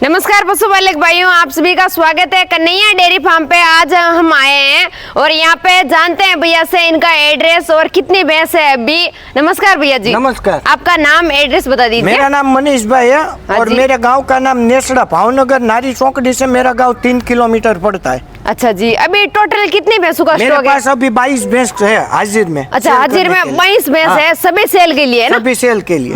नमस्कार पशुपालक भाइयों, आप सभी का स्वागत है कन्हैया डेयरी फार्म पे। आज हम आए हैं और यहाँ पे जानते हैं भैया से इनका एड्रेस और कितनी भैंस है अभी। नमस्कार भैया जी। नमस्कार। आपका नाम एड्रेस बता दीजिए। मेरा नाम मनीष भाई है और जी। मेरे गांव का नाम नेसड़ा, भावनगर नारी चौकड़ी से मेरा गांव 3 किलोमीटर पड़ता है। अच्छा जी, अभी टोटल कितनी भैंसों का मेरे स्टॉक है? पास अभी 22 भैंस है हाजिर में। अच्छा, हाजिर में 22 भैंस है, सभी सेल के लिए है ना? सभी सेल के लिए।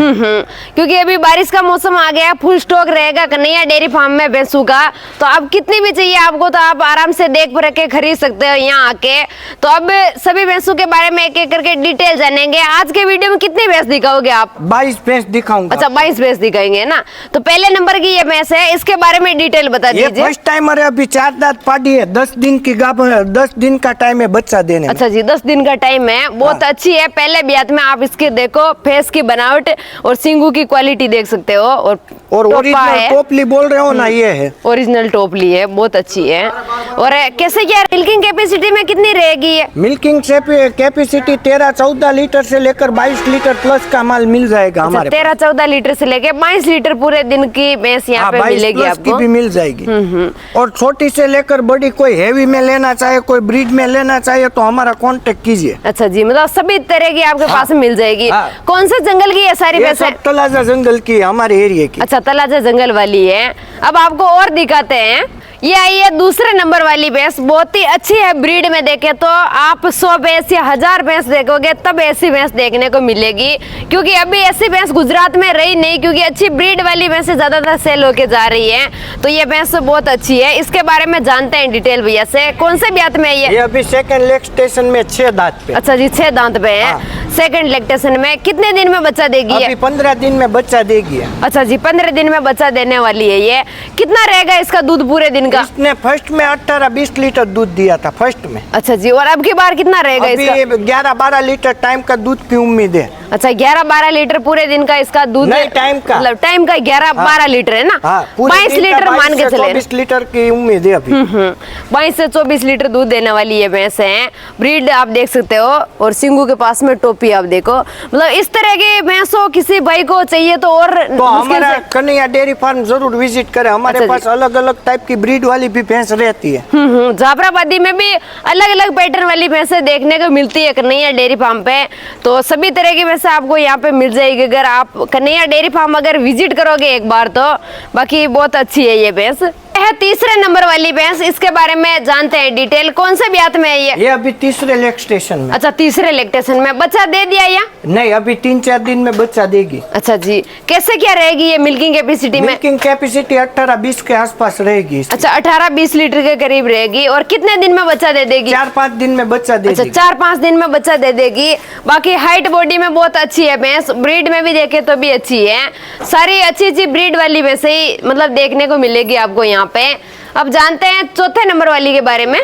क्योंकि अभी बारिश का मौसम आ गया, फुल स्टॉक रहेगा कन्हैया डेयरी फार्म में भैंसों का। तो अब कितनी भी चाहिए आपको तो आप आराम से देख परख के खरीद सकते हो यहाँ आके। तो अब सभी भैंसों के बारे में एक एक करके डिटेल जानेंगे। आज के वीडियो में कितनी भैंस दिखाओगे आप? 22 भैंस दिखाऊंगा। अच्छा, 22 भैंस दिखाएंगे ना। तो पहले नंबर की ये भैंस है, इसके बारे में डिटेल बता ये दीजिए। फर्स्ट टाइमर है, अभी 4 दांत पाड़ी है, 10 दिन की गाभ है, 10 दिन का टाइम है बच्चा देने में। अच्छा जी, 10 दिन का टाइम है, बहुत अच्छी है। पहले ब्यात में आप इसके देखो फेस की बनावट और सींगू की क्वालिटी देख सकते हो। और ओरिजिनल टोपली बोल रहे हो ना, ये है ओरिजिनल टोपली है, बहुत अच्छी है। और कैसे क्या मिल्किंग कैपेसिटी में कितनी रहेगी ये? मिल्किंग से कैपेसिटी 13-14 लीटर से लेकर 22 लीटर प्लस का माल मिल जाएगा हमारे 13-14 लीटर से लेकर 22 लीटर पूरे दिन की भैंस यहाँ पे मिलेगी आपको। की भी मिल जाएगी। और छोटी से लेकर बड़ी, कोई हेवी में लेना चाहे, कोई ब्रीड में लेना चाहे तो हमारा कांटेक्ट कीजिए। अच्छा जी, मतलब सभी तरह की आपके पास मिल जाएगी। कौन से जंगल की है सारी भैंस? तलाजा जंगल की, हमारे एरिया की। अच्छा, तलाजा जंगल वाली है। अब आपको और दिखाते हैं। ये आई है दूसरे नंबर वाली भैंस, बहुत ही अच्छी है। ब्रीड में देखे तो आप 100 भैंस या 1000 भैंस देखोगे तब ऐसी भैंस देखने को मिलेगी। क्योंकि अभी ऐसी भैंस गुजरात में रही नहीं, क्योंकि अच्छी ब्रीड वाली भैंस ज्यादातर सेल होके जा रही है। तो ये भैंस बहुत अच्छी है। इसके बारे में जानते हैं डिटेल भैया से। कौन से ब्यात में है ये? अभी सेकंड लैक्टेशन में 6 दांत पे। अच्छा जी, 6 दांत पे है। सेकंड लैक्टेशन में कितने दिन में बच्चा देगी? अभी 15 दिन में बच्चा देगी। अच्छा जी, 15 दिन में बच्चा देने वाली है ये। कितना रहेगा इसका दूध पूरे दिन का? इसने फर्स्ट में 18-20 लीटर दूध दिया था फर्स्ट में। अच्छा जी, और अब की बार कितना रहेगा अभी इसका? 11-12 लीटर टाइम का दूध की उम्मीद है। अच्छा, 11-12 लीटर पूरे दिन का इसका दूध? नहीं, टाइम का। मतलब टाइम का 11-12 लीटर है ना? 22 लीटर मान के चले। 24 लीटर की उम्मीद है अभी। 22 से 24 लीटर दूध देने वाली ये भैंस है। ब्रीड आप देख सकते हो और सिंगू के पास में टोपी आप देखो। मतलब इस तरह की भैंसों किसी भाई को चाहिए तो और तो हमारा कन्हैया डेयरी फार्म जरूर विजिट करें। हमारे पास अलग अलग टाइप की ब्रीड वाली भी भैंस रहती है। जाफराबादी में भी अलग अलग पैटर्न वाली भैंसें देखने को मिलती है कन्हैया डेयरी फार्म पे। तो सभी तरह की भैंसें आपको यहाँ पे मिल जाएगी अगर आप कन्हैया डेयरी फार्म अगर विजिट करोगे एक बार तो। बाकी बहुत अच्छी है ये भैंस। है तीसरे नंबर वाली भैंस, इसके बारे में जानते हैं डिटेल। कौन से ब्यात में है ये? अभी तीसरे लैक्टेशन में। अच्छा, तीसरे लैक्टेशन में बच्चा दे दिया या नहीं? अभी 3-4 दिन में बच्चा देगी। अच्छा जी, कैसे क्या रहेगी ये मिल्किंग कैपेसिटी में? मिल्किंग कैपेसिटी 18-20 के आसपास रहेगी। अच्छा, 18-20 लीटर के करीब रहेगी। और कितने दिन में बच्चा दे देगी? 4-5 दिन में बच्चा दे देगी। अच्छा, 4-5 दिन में बच्चा दे देगी। बाकी हाइट बॉडी में बहुत अच्छी है भैंस। ब्रीड में भी देखे तो भी अच्छी है। सारी अच्छी अच्छी ब्रीड वाली भैंस ही मतलब देखने को मिलेगी आपको यहाँ पे। अब जानते हैं चौथे नंबर वाली के बारे में।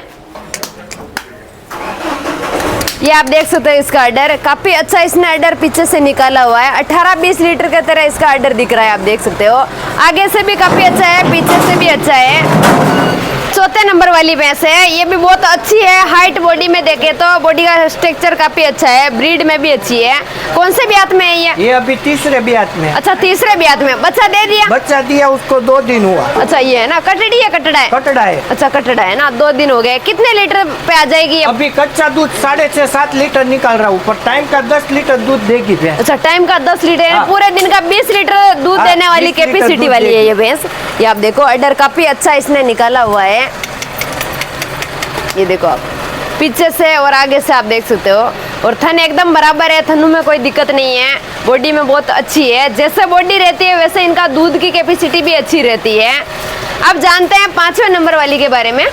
ये आप देख सकते हो इसका अडर काफी अच्छा, इसने अडर पीछे से निकाला हुआ है। 18-20 लीटर के तरह इसका अडर दिख रहा है, आप देख सकते हो। आगे से भी काफी अच्छा है, पीछे से भी अच्छा है। चौथे नंबर वाली भैंस है, ये भी बहुत अच्छी है। हाइट बॉडी में देखे तो बॉडी का स्ट्रक्चर काफी अच्छा है। ब्रीड में भी अच्छी है। कौन से ब्यात में है ये? अभी तीसरे ब्यात में। अच्छा, तीसरे ब्यात में बच्चा दे दिया? बच्चा दिया उसको 2 दिन हुआ। अच्छा, ये है ना कटड़ी है? कटड़ा है? कटड़ा है। अच्छा, कटड़ा है ना। 2 दिन हो गए। कितने लीटर पे आ जाएगी? अभी कच्चा दूध 6.5-7 लीटर निकाल रहा हूँ, पर टाइम का 10 लीटर दूध देगी भैंस। अच्छा, टाइम का 10 लीटर। पूरे दिन का 20 लीटर दूध देने वाली कैपेसिटी वाली है ये भैंस। ये आप देखो अडर काफी अच्छा इसने निकाला हुआ है। ये देखो आप पीछे से और आगे से आप देख सकते हो। और थन एकदम बराबर है, थनों में कोई दिक्कत नहीं है। बॉडी में बहुत अच्छी है। जैसे बॉडी रहती है वैसे इनका दूध की कैपेसिटी भी अच्छी रहती है। अब जानते हैं 5वें नंबर वाली के बारे में।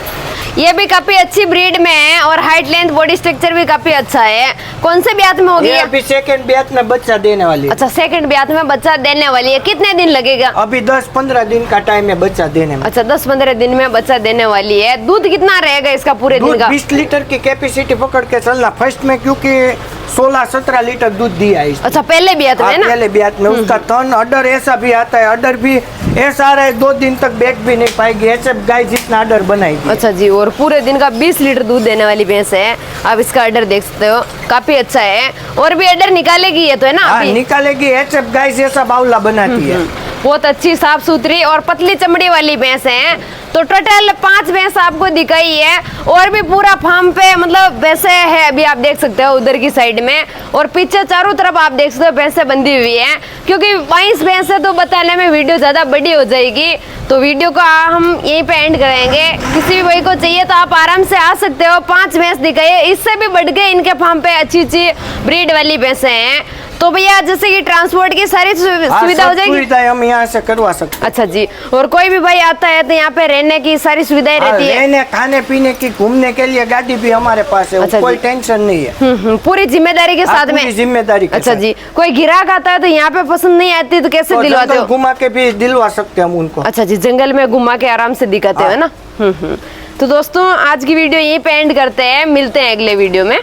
ये भी काफी अच्छी ब्रीड में है और हाइट लेंथ बॉडी स्ट्रक्चर भी काफी अच्छा है। कौन से ब्यात में होगी? अभी सेकंड ब्यात में बच्चा देने वाली है। अच्छा, सेकंड ब्यात में बच्चा देने वाली है। कितने दिन लगेगा? अभी 10-15 दिन का टाइम है बच्चा देने में। अच्छा, 10-15 दिन में बच्चा देने वाली है। दूध कितना रहेगा इसका पूरे दिन का? 20 लीटर की कैपेसिटी पकड़ के चलना फर्स्ट में, क्योंकि 16-17 लीटर दूध दिया है। अच्छा, पहले ब्यात में ना? पहले ब्यात में उसका थन अडर ऐसा भी आता है। अडर भी ऐसा आ रहा है 2 दिन तक बैठ भी नहीं पाएगी, ऐसे गाय जितना अडर बनाएगी। अच्छा जी, और पूरे दिन का 20 लीटर दूध देने वाली भैंस है। आप इसका अडर देख सकते हो, काफी अच्छा है। और भी अडर निकालेगी ये तो है ना? निकालेगी। ऐसे गाय जैसा बाउला बनाती है। बहुत अच्छी साफ सुथरी और पतली चमड़ी वाली भैंस है। तो टोटल 5 भैंस आपको दिखाई है और भी पूरा फार्म पे मतलब वैसे है, अभी आप देख सकते हो उधर की साइड में, और पीछे चारों तरफ आप देख सकते हो भैंसें बंधी हुई है, क्योंकि 22 भैंसें तो बताने में वीडियो ज्यादा बड़ी हो जाएगी। तो वीडियो को हम यहीं पे एंड करेंगे। किसी भी भाई को चाहिए तो आप आराम से आ सकते हो। 5 भैंस दिखाइए, इससे भी बढ़ के इनके फार्म पे अच्छी अच्छी ब्रीड वाली भैंसें हैं। तो भैया जैसे कि ट्रांसपोर्ट की सारी सुविधा हो जाएगी, सुविधाएं हम यहाँ से करवा सकते हैं। अच्छा जी, और कोई भी भाई आता है तो यहाँ पे रहने की सारी सुविधाएं रहती है? रहने खाने पीने की घूमने के लिए गाड़ी भी हमारे पास है। अच्छा कोई जी। टेंशन नहीं है। पूरी जिम्मेदारी के साथ में? पूरी जिम्मेदारी के अच्छा साथ। जी, कोई ग्राहक आता है तो यहाँ पे पसंद नहीं आती तो कैसे तो दिलवाते जंगल हो? घुमा के भी दिलवा सकते हैं हम उनको। अच्छा जी, जंगल में घुमा के आराम से दिखाते हो ना। तो दोस्तों आज की वीडियो यहीं पे एंड करते हैं, मिलते हैं अगले वीडियो में।